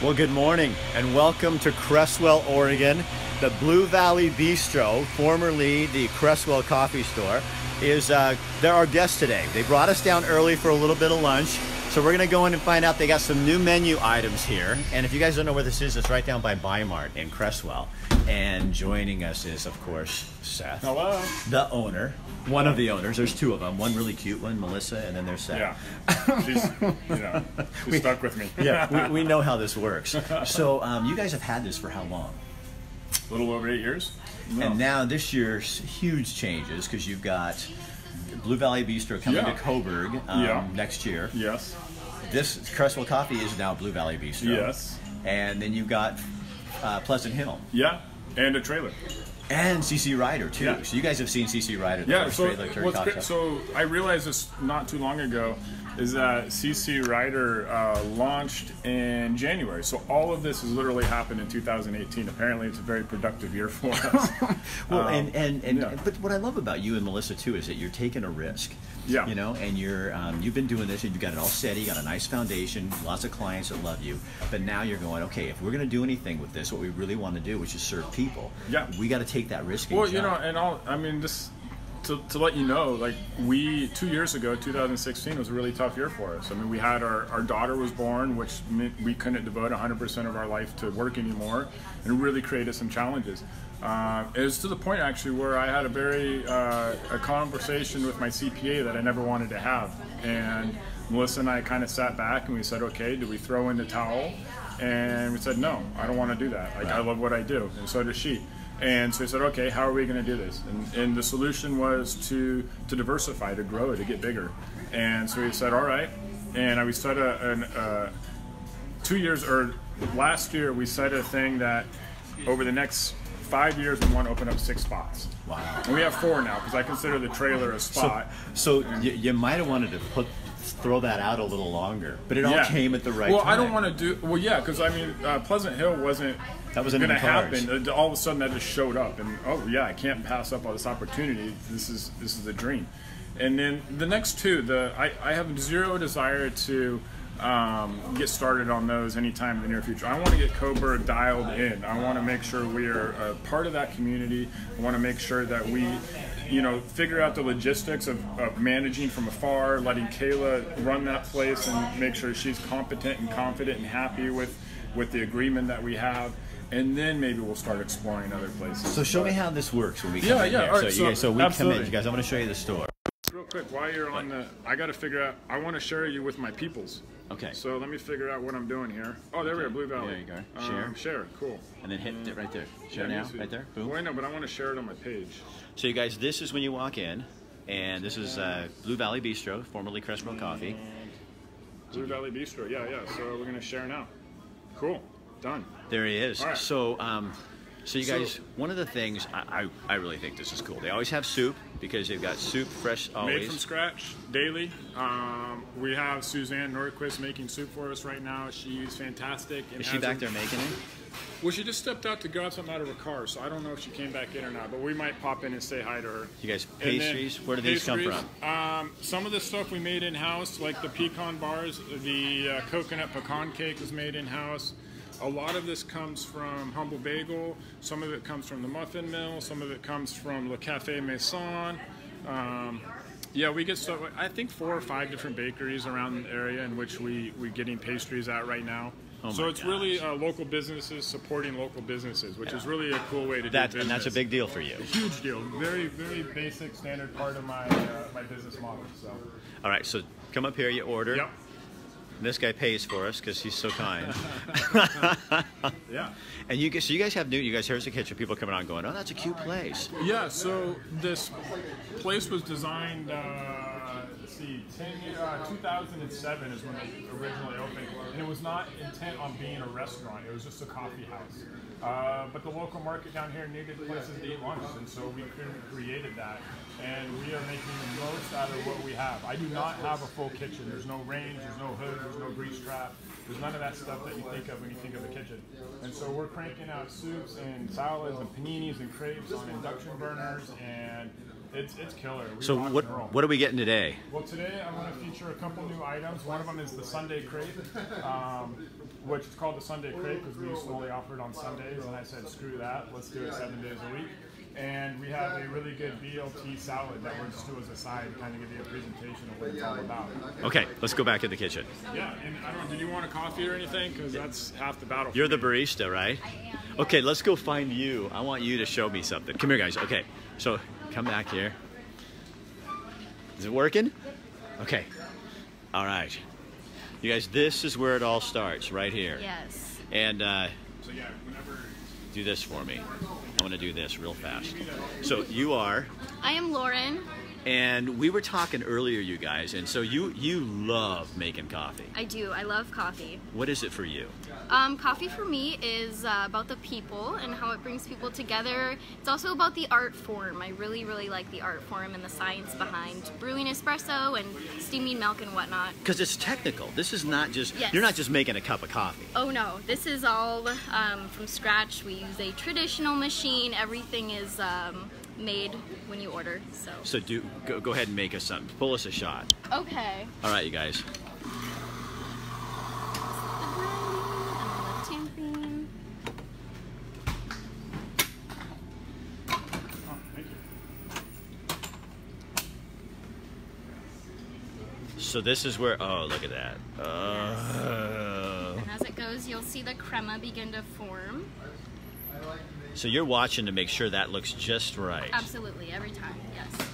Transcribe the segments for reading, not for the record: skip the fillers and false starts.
Well, good morning and welcome to Cresswell, Oregon. The Blue Valley Bistro, formerly the Cresswell Coffee Store, is they're our guests today. They brought us down early for a little bit of lunch, so we're gonna go in and find out. They got some new menu items here, and if you guys don't know where this is, it's right down by Bi-Mart in Cresswell. And joining us is, of course, Seth. Hello. The owner. One of the owners. There's two of them. One really cute one, Melissa, and then there's Seth. Yeah. She's stuck with me. Yeah, we know how this works. So you guys have had this for how long? A little over 8 years. No. And now this year's huge changes because you've got Blue Valley Bistro coming to Coburg next year. Yes. This Cresswell Coffee is now Blue Valley Bistro. Yes. And then you've got Pleasant Hill. Yeah, and a trailer. And CC Ryder too. Yeah. So you guys have seen CC Ryder. Yeah. So I realized this not too long ago is that CC Ryder launched in January. So all of this has literally happened in 2018. Apparently, it's a very productive year for us. Well, but what I love about you and Melissa too is that you're taking a risk. Yeah. You know, and you've been doing this, and you've got it all steady, you got a nice foundation, lots of clients that love you. But now you're going, okay, if we're going to do anything with this, what we really want to do, which is serve people, we got to take that risk. Well, you know, and just to let you know, like 2 years ago, 2016 was a really tough year for us. I mean, we had our daughter was born, which meant we couldn't devote 100% of our life to work anymore, and it really created some challenges. It was to the point actually where I had a conversation with my CPA that I never wanted to have, and Melissa and I kind of sat back and we said, okay, do we throw in the towel? And we said, no, I don't want to do that. Like, I love what I do, and so does she. And so we said, okay, how are we going to do this? And the solution was to diversify, to grow, to get bigger. And so we said, all right. And we set last year we set a thing that over the next 5 years we want to open up 6 spots. Wow. And we have 4 now because I consider the trailer a spot. So you might have wanted to throw that out a little longer, but it all came at the right time. Well, I don't want to do, because I mean, Pleasant Hill wasn't going to happen. All of a sudden that just showed up, and I can't pass up on this opportunity. This is a dream. And then the next 2, I have zero desire to get started on those anytime in the near future. I want to get Coburg dialed in. I want to make sure we are a part of that community. I want to make sure that we figure out the logistics of managing from afar, letting Kayla run that place and make sure she's competent and confident and happy with the agreement that we have. And then maybe we'll start exploring other places. So show me how this works when we come in here. All right, so we come in. You guys, I want to show you the store. Real quick, while you're on I got to figure out, I want to share you with my peoples. Okay. So let me figure out what I'm doing here. Oh, there we are, Blue Valley. There you go. Share, cool. And then hit it right there. Share now, right there. Boom. Well, I know, but I want to share it on my page. So you guys, this is when you walk in, and this is Blue Valley Bistro, formerly Cresswell Coffee. Blue Valley Bistro, yeah. So we're going to share now. Cool, done. There he is. All right. So you guys, one of the things, I really think this is cool. They always have soup because they've got soup fresh always. Made from scratch, daily. We have Suzanne Nordquist making soup for us right now. She's fantastic. Is she back there making it? Well, she just stepped out to grab something out of her car, so I don't know if she came back in or not, but we might pop in and say hi to her. You guys, pastries, where do these come from? Some of the stuff we made in-house, like the pecan bars, the coconut pecan cake was made in-house. A lot of this comes from Humble Bagel, some of it comes from the Muffin Mill, some of it comes from Le Café Maison. We get stuff, I think 4 or 5 different bakeries around the area in which we're getting pastries at right now. So it's really local businesses supporting local businesses, which is really a cool way to do business. And that's a big deal for you. A huge deal. Very, very basic, standard part of my my business model. So. All right, so come up here, you order. Yep. This guy pays for us because he's so kind. Yeah. And you guys here's the kitchen. People coming on going, oh, that's a cute place. Yeah. So this place was designed. 2007 is when it originally opened, and it was not intent on being a restaurant. It was just a coffee house. But the local market down here needed places to eat lunch, and so we created that. And we are making the most out of what we have. I do not have a full kitchen. There's no range, there's no hood, there's no grease trap. There's none of that stuff that you think of when you think of a kitchen. And so we're cranking out soups and salads and paninis and crepes on induction burners, and it's killer. So what are we getting today? Well, today I'm going to feature a couple new items. One of them is the Sunday crepe. which is called the Sunday Crepe because we used to only offer it on Sundays, and I said, screw that, let's do it 7 days a week. And we have a really good BLT salad that we're just do as a side to kind of give you a presentation of what it's all about. Okay, let's go back to the kitchen. Yeah, and I don't know, did you want a coffee or anything? Because that's half the battle. You're the barista, right? I am. Okay, let's go find you. I want you to show me something. Come here, guys. Okay, so come back here. Is it working? Okay. All right. You guys, this is where it all starts, right here. Yes. And So yeah, whenever... do this for me. I want to do this real fast. So you are... I am Lauren. And we were talking earlier, you guys, and so you love making coffee. I do. I love coffee. What is it for you? Coffee for me is about the people and how it brings people together. It's also about the art form. I really, really like the art form and the science behind brewing espresso and steaming milk and whatnot. Because it's technical. This is not just, Yes. you're not just making a cup of coffee. Oh no, this is all from scratch. We use a traditional machine. Everything is made when you order. So go ahead and make us something. Pull us a shot. Okay. All right, you guys. So this is where, oh, look at that. And as it goes, you'll see the crema begin to form. So you're watching to make sure that looks just right. Absolutely, every time, yes.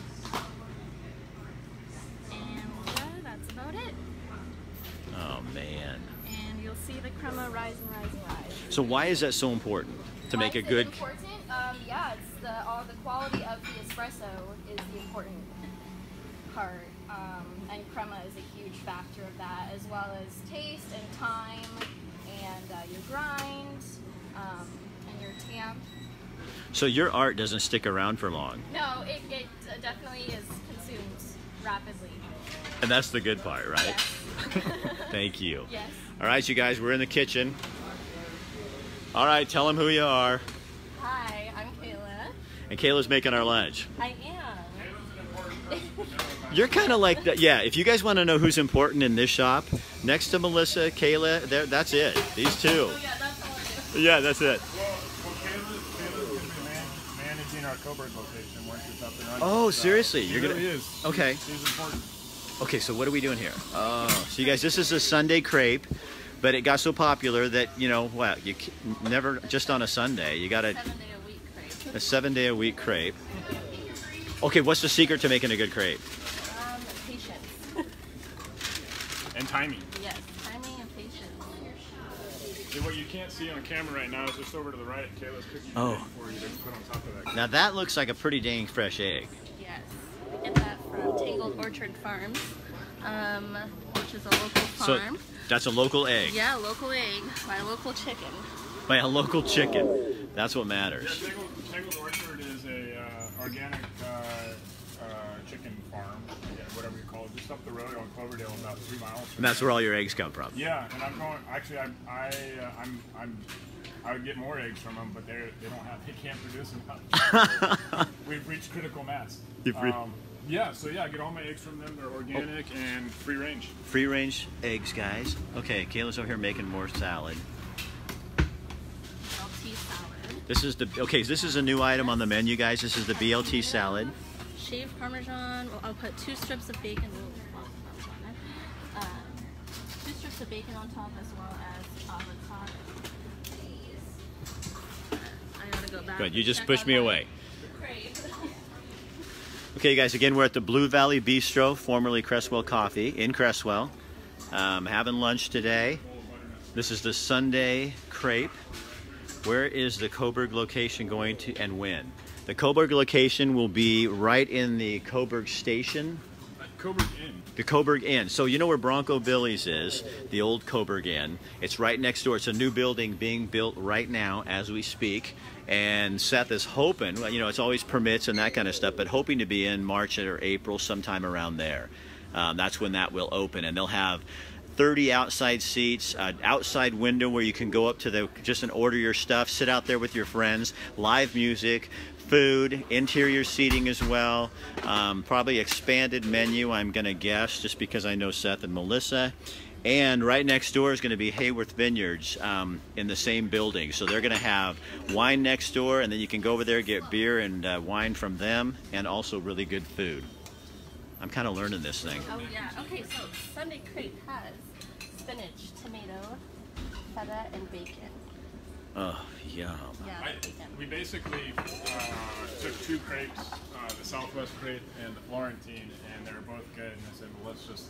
And that's about it. Oh, man. And you'll see the crema rise and rise and rise. So why is that so important to make a good... Important? Yeah, it's the quality of the espresso is the important part. And crema is a huge factor of that, as well as taste and time and your grind and your tamp. So your art doesn't stick around for long. No, it definitely is consumed rapidly. And that's the good part, right? Yes. Thank you. Yes. All right, you guys, we're in the kitchen. All right, tell them who you are. Hi, I'm Kayla. And Kayla's making our lunch. I am. You're kind of like that. Yeah, if you guys want to know who's important in this shop, next to Melissa, Kayla, that's it. These two. Oh yeah, that's all it is. Yeah, that's it. Well, Kayla's going to be managing our Coburg location once it's up and running. Oh, seriously? She You're gonna? really is. Okay. She's important. Okay, so what are we doing here? Oh, so you guys, this is a Sunday crepe, but it got so popular that, you know, well, you never just on a Sunday. You got a 7-day-a-week crepe. 7-day-a-week crepe. Okay, what's the secret to making a good crepe? Patience. And timing. Yes, timing and patience. See, what you can't see on camera right now is just over to the right, Kayla's cooking Oh. egg for you to put on top of that. Now that looks like a pretty dang fresh egg. Yes. We get that from Tangled Orchard Farms, which is a local farm. So that's a local egg. Yeah, local egg by a local chicken. By a local chicken. That's what matters. Yeah, Tangled Orchard is a organic chicken farm, whatever you call it, just up the road on Cloverdale, about 3 miles. And that's where all your eggs come from. Yeah, and I'm going. Actually, I would get more eggs from them, but they can't produce enough. We've reached critical mass. Yeah, so yeah, I get all my eggs from them. They're organic and free range. Free range eggs, guys. Okay, Kayla's over here making more salad. BLT salad. This is a new item on the menu, guys. This is the BLT salad. Shaved Parmesan. Well, I'll put 2 strips of bacon. 2 strips of bacon on top, as well as avocado. I gotta go back. Good, you just check pushed on me my away. crepe. Okay, guys, again, we're at the Blue Valley Bistro, formerly Cresswell Coffee, in Cresswell. Having lunch today. This is the Sunday crepe. Where is the Coburg location going to, and when? The Coburg location will be right in the Coburg station. Coburg Inn. The Coburg Inn. So you know where Bronco Billy's is, the old Coburg Inn. It's right next door. It's a new building being built right now as we speak. And Seth is hoping, well, you know, it's always permits and that kind of stuff, but hoping to be in March or April, sometime around there. That's when that will open. And they'll have 30 outside seats, an outside window where you can go up to just and order your stuff, sit out there with your friends, live music, food, interior seating as well, probably expanded menu, I'm gonna guess, just because I know Seth and Melissa. And right next door is going to be Hayworth Vineyards in the same building. So they're going to have wine next door, and then you can go over there, get beer and wine from them, and also really good food. I'm kind of learning this thing. Oh yeah. Okay, so Sunday crepe has spinach, tomato, feta, and bacon. Oh, yum. Yeah, bacon. We basically took two crepes, the Southwest crepe and the Florentine, and they were both good. And I said, well, let's just,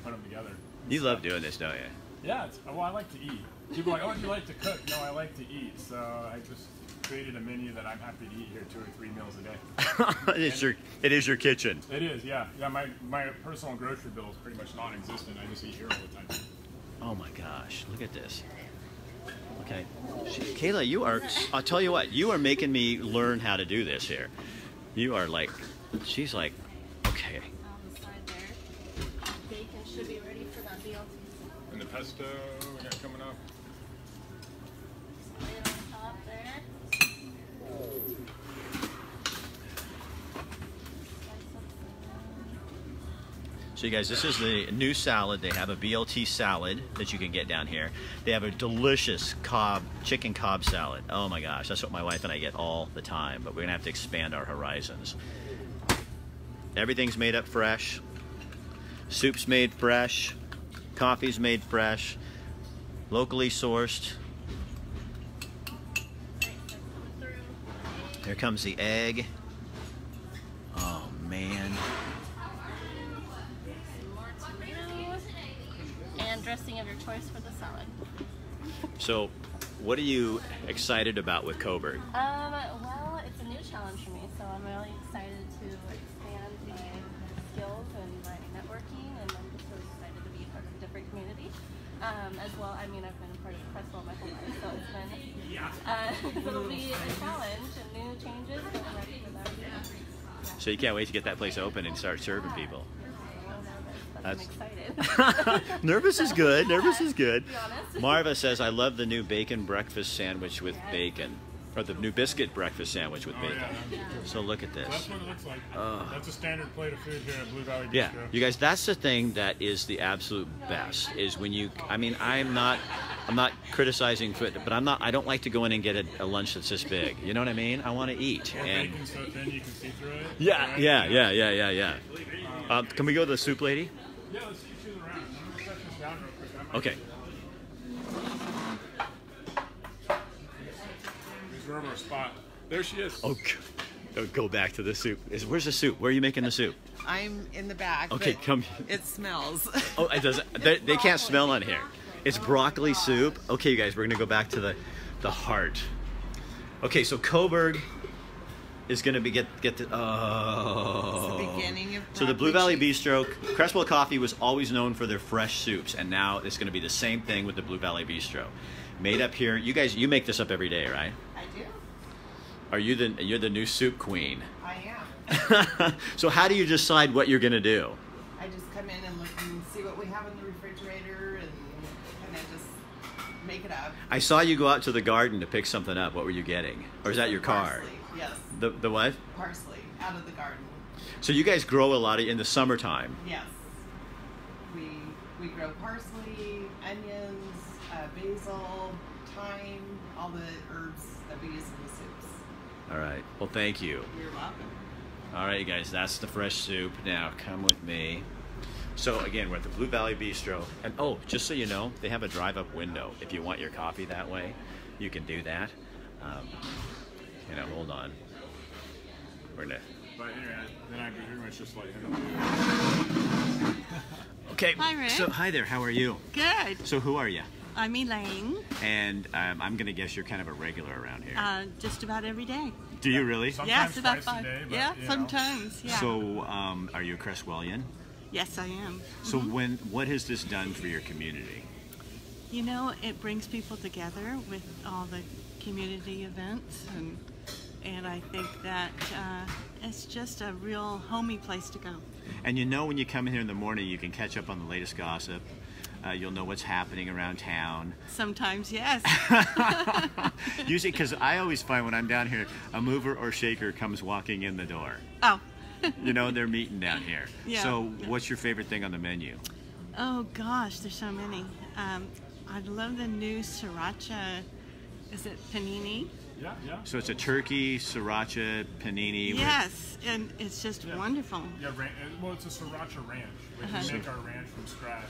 put them together. You love doing this, don't you? Yeah, well, I like to eat. People are like, oh, do you like to cook? No, I like to eat. So I just created a menu that I'm happy to eat here 2 or 3 meals a day. It is your kitchen. It is, yeah. Yeah, my personal grocery bill is pretty much non-existent. I just eat here all the time. Oh my gosh, look at this. Okay. Kayla, you are, I'll tell you what, you are making me learn how to do this here. You are like, she's like, okay. On the side there, bacon should be ready for that BLT. And the pesto we got coming up. Lay it on top there. So you guys, this is the new salad. They have a BLT salad that you can get down here. They have a delicious chicken Cobb salad. Oh my gosh, that's what my wife and I get all the time, but we're gonna have to expand our horizons. Everything's made up fresh. Soup's made fresh. Coffee's made fresh. Locally sourced. Here comes the egg. Oh man. And dressing of your choice for the salad. So, what are you excited about with Coburg? Well, it's a new challenge for me, so I'm really excited to expand my skills and my networking, and I'm just so excited to be part of a different community. As well, I mean, I've been a part of Crestwell my whole life, so it's been, it'll be a challenge and new changes, but I'm ready for that. So you can't wait to get that place open and start serving people. I'm excited. Nervous is good. Nervous is good. To be honest. Marva says, I love the new bacon breakfast sandwich with bacon. Or the new biscuit breakfast sandwich with bacon. Yeah. So look at this. That's what it looks like. That's a standard plate of food here at Blue Valley Bistro. Yeah, you guys, that's the thing that is the absolute best, is when you, I mean, I'm not criticizing food, but I don't like to go in and get a lunch that's this big. You know what I mean? I want to eat. Or And bacon so thin you can see through it. yeah. Can we go to the soup lady? Yeah, let's see you around. I'm going to set this down real quick. Okay. Reserve our spot. There she is. Oh, go back to the soup. Where's the soup? Where are you making the soup? I'm in the back. Okay, but come. It smells. Oh, it doesn't. They can't smell on here. It's broccoli soup. Okay, you guys, we're gonna go back to the heart. Okay, so Coburg is gonna be get the. Oh. It's the beginning of. So the Blue broccoli Valley cheese. Bistro, Crestwell Coffee was always known for their fresh soups, and now it's gonna be the same thing with the Blue Valley Bistro, made up here. You guys, you make this up every day, right? I do. Are you're the new soup queen? I am. So how do you decide what you're gonna do? I just come in and look and see what we have in the refrigerator and kind of just make it up. I saw you go out to the garden to pick something up. What were you getting? Or is that your car? Parsley, yes. The what? Parsley out of the garden. So you guys grow a lot in the summertime. Yes. We grow parsley, onions, basil, thyme, all the herbs that we use in the soups. All right. Well, thank you. You're welcome. All right, you guys, that's the fresh soup. Now, come with me. So, again, we're at the Blue Valley Bistro. And, oh, just so you know, they have a drive-up window. If you want your coffee that way, you can do that. Hold on. We're going to... But anyway, then I pretty much just let him do. Okay. Hi, Rick. So, hi there. How are you? Good. So, who are you? I'm Elaine. And I'm going to guess you're kind of a regular around here. Just about every day. Do you really? Sometimes Yes, about twice a 5. day, but, yeah, you know. sometimes. Yeah. So, are you a Crestwellian? Yes, I am. So, what has this done for your community? You know, it brings people together with all the community events, and I think that it's just a real homey place to go. And when you come in here in the morning, you can catch up on the latest gossip. You'll know what's happening around town. Sometimes, yes. Usually, because I always find when I'm down here, a mover or shaker comes walking in the door. Oh. They're meeting down here. Yeah. So, what's your favorite thing on the menu? Oh gosh, there's so many. I love the new sriracha. Is it panini? Yeah, yeah. So it's a turkey sriracha panini. Yes, and it's just wonderful. Yeah, well, it's a sriracha ranch. We make our ranch from scratch,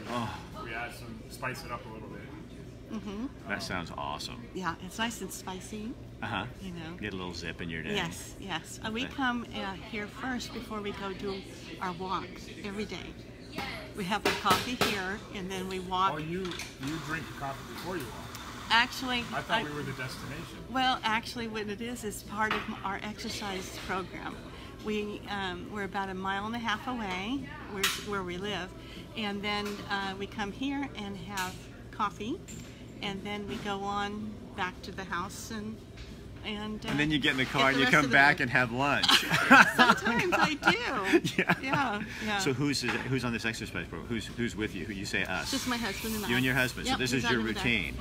and we add spice it up a little bit. That sounds awesome. Yeah, it's nice and spicy. You know. Get a little zip in your day. Yes, yes. We come here first before we go do our walk every day. We have our coffee here, and then we walk. Oh, you drink coffee before you walk? Actually, I thought we were the destination. Well, actually, what it is part of our exercise program. We're about 1.5 miles away, where we live, and then we come here and have coffee, and then we go on back to the house and then you get in the car and you come back and have lunch. Sometimes I do. Yeah. So who's on this exercise program? Who's with you? Who you say us? Just my husband and I. You and your husband. Yep, so this is your routine.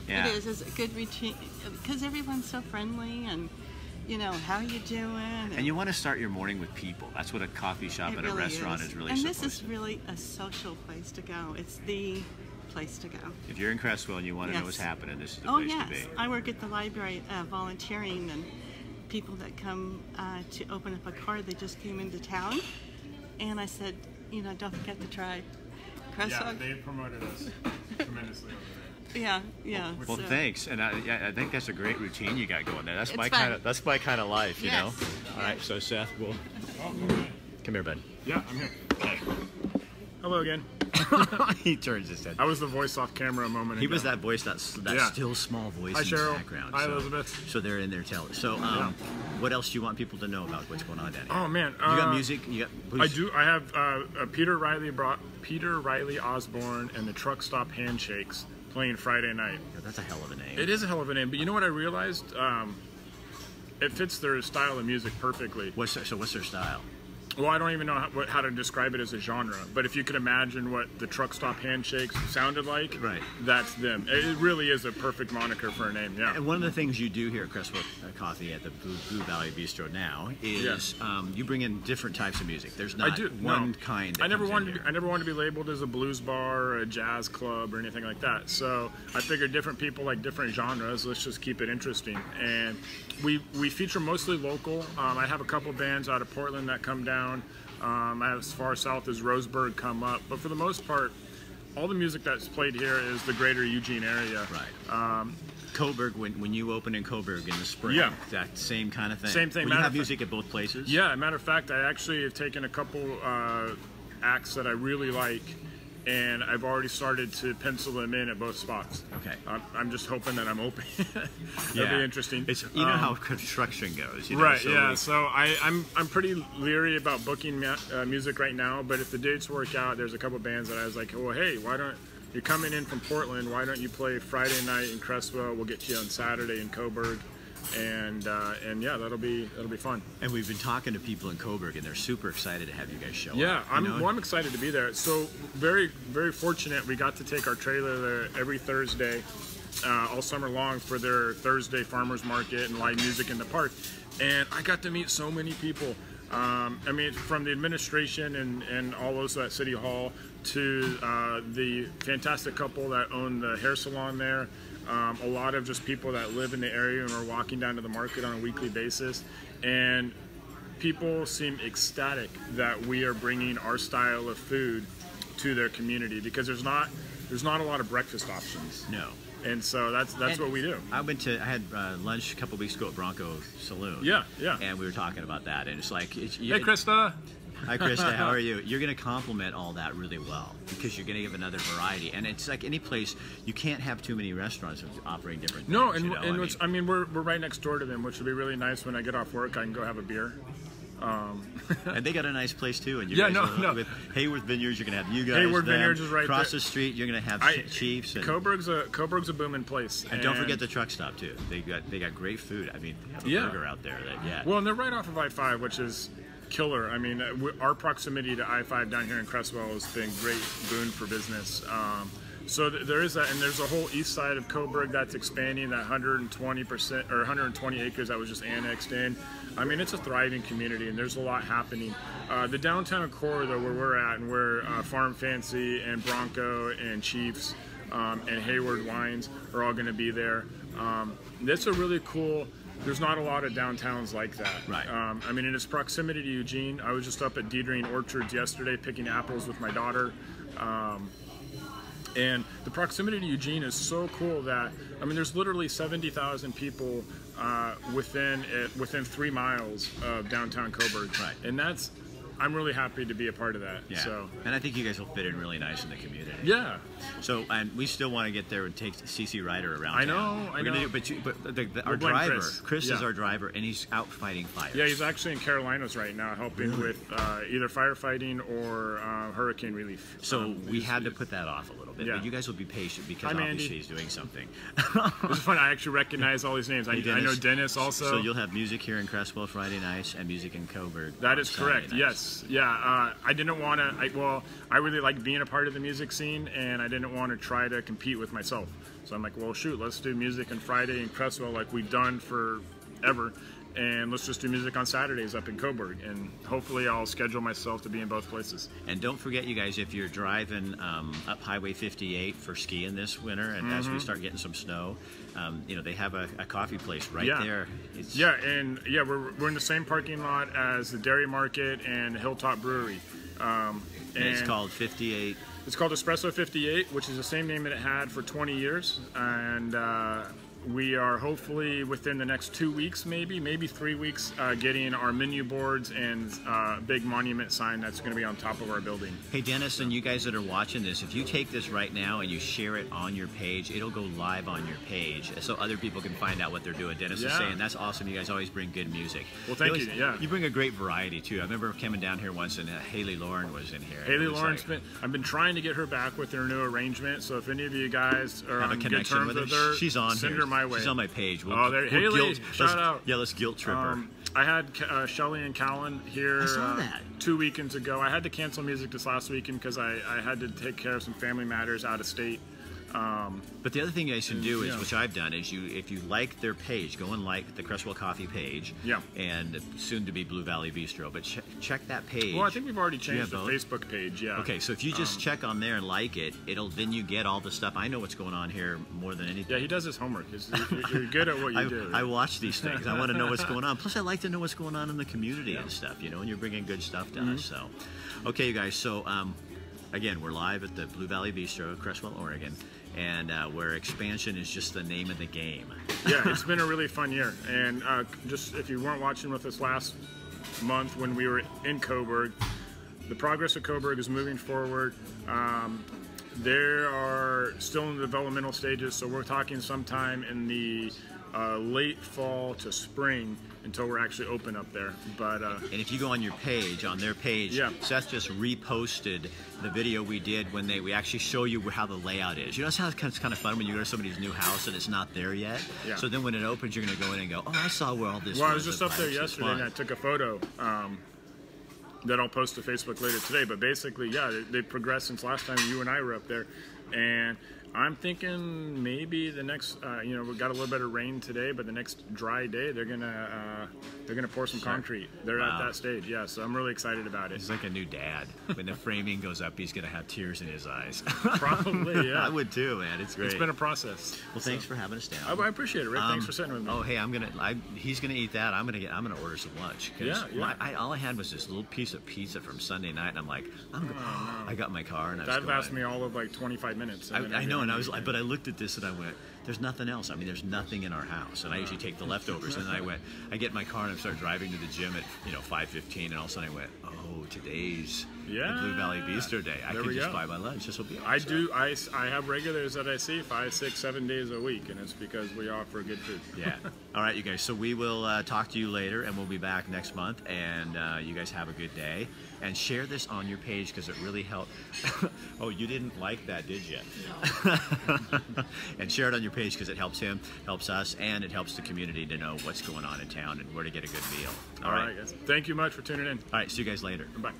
Yeah. It is. It's a good routine because everyone's so friendly and, you know, how are you doing? And you want to start your morning with people. That's what a coffee shop and a restaurant is really supposed to be. And this is really a social place to go. It's the place to go. If you're in Cresswell and you want to know what's happening, this is the place to be. I work at the library volunteering, and people that come to open up a card, they just came into town, and I said, you know, don't forget to try Cresswell. Yeah, they promoted us tremendously over there. Yeah. Well, thanks, and I think that's a great routine you got going there. That's my kind of life, you know. All right, so Seth, come here, bud. Yeah, I'm here. Okay. Hello again. He turns his head. I was the voice off camera a moment ago. He was that voice, that still small voice Hi, in Cheryl. the background. Hi, Elizabeth. So they're in there telling. So, what else do you want people to know about what's going on down here? Oh man, you got music. I do. I have Peter Riley Osborne and the Truck Stop Handshakes playing Friday night. Yeah, that's a hell of a name. It is a hell of a name, but you know what I realized? It fits their style of music perfectly. What's their style? Well, I don't even know how to describe it as a genre, but if you could imagine what the Truck Stop Handshakes sounded like, that's them. It really is a perfect moniker for a name, yeah. And one of the things you do here at Cresswell Coffee at the Blue Valley Bistro now is you bring in different types of music. There's not one kind that I never wanted to be labeled as a blues bar or a jazz club or anything like that. So I figured different people like different genres. Let's just keep it interesting. And we feature mostly local. I have a couple bands out of Portland that come down. I have as far south as Roseburg come up, but for the most part, all the music that's played here is the greater Eugene area. Right. Coburg, when you open in Coburg in the spring, that same kind of thing. Same thing. You have music at both places? Yeah, matter of fact, I actually have taken a couple acts that I really like, and I've already started to pencil them in at both spots. Okay. I'm just hoping that I'm open. That'll be interesting. It's, you know how construction goes. You know, right, yeah. So I'm pretty leery about booking music right now, but if the dates work out, there's a couple bands that I was like, well, hey, why don't you're coming in from Portland, why don't you play Friday night in Cresswell? We'll get you on Saturday in Coburg. And yeah, that'll be fun. And we've been talking to people in Coburg, and they're super excited to have you guys show up. Yeah, I'm excited to be there. So very, very fortunate. We got to take our trailer there every Thursday, all summer long for their Thursday farmers market and live music in the park. And I got to meet so many people. I mean, from the administration and all those at City Hall to the fantastic couple that own the hair salon there. A lot of just people that live in the area and are walking down to the market on a weekly basis, and people seem ecstatic that we are bringing our style of food to their community, because there's not a lot of breakfast options. No. And so that's what we do. I had lunch a couple weeks ago at Bronco Saloon. Yeah. And we were talking about that, and it's like, hey, Krista. Hi, Krista. How are you? You're going to complement all that really well, because you're going to give another variety. And it's like any place, you can't have too many restaurants operating different things. No, and we're right next door to them, which would be really nice. When I get off work, I can go have a beer. And they got a nice place too. And with Hayward Vineyards, you're gonna have you guys. Hayward Vineyards is right across there. the street. You're gonna have Chiefs. And Coburg's a booming place. And don't forget the truck stop too. They got great food. I mean, they have a burger out there. Well, and they're right off of I-5, which is killer. I mean, our proximity to I-5 down here in Cresswell has been great boon for business. So there is that, and there's a whole east side of Coburg that's expanding, that 120% or 120 acres that was just annexed in. I mean, it's a thriving community, and there's a lot happening. The downtown core, though, where we're at, and where Farm Fancy and Bronco and Chiefs and Hayward Wines are all going to be there. That's a really cool. There's not a lot of downtowns like that. Right. I mean, in its proximity to Eugene, I was just up at Deidre Orchards yesterday picking apples with my daughter. And the proximity to Eugene is so cool that, I mean, there's literally 70,000 people within 3 miles of downtown Coburg. Right. And that's, I'm really happy to be a part of that. Yeah. So. And I think you guys will fit in really nice in the community. Yeah. So, and we still want to get there and take CC Ryder around I town. know, I know. But our driver, Chris yeah. is our driver, and he's out fighting fires. Yeah, he's actually in Carolinas right now, helping with either firefighting or hurricane relief. So we had to put that off a little bit, Yeah. but you guys will be patient because Hi, obviously Mandy. he's doing something. It's fun. I actually recognize all these names. I know Dennis also. So you'll have music here in Cresswell Friday nights and music in Coburg. That on is Saturday correct. nights. Yes. Yeah. I didn't want to. Well, I really like being a part of the music scene, and I didn't want to try to compete with myself. So I'm like, well, shoot, let's do music on Friday in Cresswell like we've done forever, and let's just do music on Saturdays up in Coburg, and hopefully I'll schedule myself to be in both places. And don't forget, you guys, if you're driving up Highway 58 for skiing this winter, and as we start getting some snow, you know, they have a coffee place right there. It's We're in the same parking lot as the Dairy Market and Hilltop Brewery. and it's called 58. It's called Espresso 58, which is the same name that it had for 20 years. And we are hopefully within the next 2 weeks, maybe 3 weeks, getting our menu boards and big monument sign that's going to be on top of our building. Hey, Dennis, and you guys that are watching this, if you take this right now and you share it on your page, it'll go live on your page so other people can find out what they're doing. Dennis is saying that's awesome. You guys always bring good music. Well, thank you. Yeah, you bring a great variety too. I remember coming down here once, and Haley Lauren was in here. Haley Lauren's I've been trying to get her back with her new arrangement. So if any of you guys are have a on good connection terms with her, she's on send here. her my way. She's on my page. Haley, shout out. Yeah, let's guilt trip her. I had Shelly and Callan here 2 weekends ago. I had to cancel music this last weekend because I had to take care of some family matters out of state. But the other thing you guys can do is, which I've done, is if you like their page, go and like the Cresswell Coffee page, and soon to be Blue Valley Bistro. But check that page. Well, I think we've already changed the Facebook page. Yeah. Okay, so if you just check on there and like it, then you get all the stuff. I know what's going on here more than anything. Yeah, he does his homework. You're good at what you do. Right? I watch these things. I want to know what's going on. Plus, I like to know what's going on in the community and stuff. You know, and you're bringing good stuff to us. So, okay, you guys. So, again, we're live at the Blue Valley Bistro, Cresswell, Oregon. And where expansion is just the name of the game. Yeah, it's been a really fun year. And just if you weren't watching with us last month when we were in Coburg, the progress of Coburg is moving forward. There are still in the developmental stages, so we're talking sometime in the late fall to spring until we're actually open up there. But and if you go on your page, on their page, Seth just reposted the video we did when we actually show you how the layout is. You know, it's kind of fun when you go to somebody's new house and it's not there yet. Yeah. So then when it opens, you're going to go in and go, oh, I saw where all this was. Well, I was just up there yesterday and I took a photo that I'll post to Facebook later today. But basically, yeah, they've progressed since last time you and I were up there. And I'm thinking maybe the next, you know, we got a little bit of rain today, but the next dry day they're gonna pour some concrete. They're at that stage, yeah. So I'm really excited about it. He's like a new dad. When the framing goes up, he's gonna have tears in his eyes. Probably, yeah. I would too, man. It's great. It's been a process. Well, thanks for having us down. I appreciate it, Rick. Thanks for sitting with me. Oh, hey, he's gonna eat that. I'm gonna order some lunch. Yeah. All I had was this little piece of pizza from Sunday night, and I'm like, I got in my car and that lasted me all of like 25 minutes. I know, and I was like, but I looked at this and I went, there's nothing else. I mean, there's nothing in our house. And I usually take the leftovers. And then I get in my car and I start driving to the gym at 5:15, and all of a sudden I went, oh, today's the Blue Valley Bistro day. I could just buy my lunch. This will be awesome. I have regulars that I see 5, 6, 7 days a week, and it's because we offer good food. Yeah. All right, you guys. So we will talk to you later, and we'll be back next month. And you guys have a good day. And share this on your page because it really helped. Oh, you didn't like that, did you? And share it on your page because it helps him, helps us, and it helps the community to know what's going on in town and where to get a good meal. All right, guys. Thank you much for tuning in. All right, see you guys later. Bye.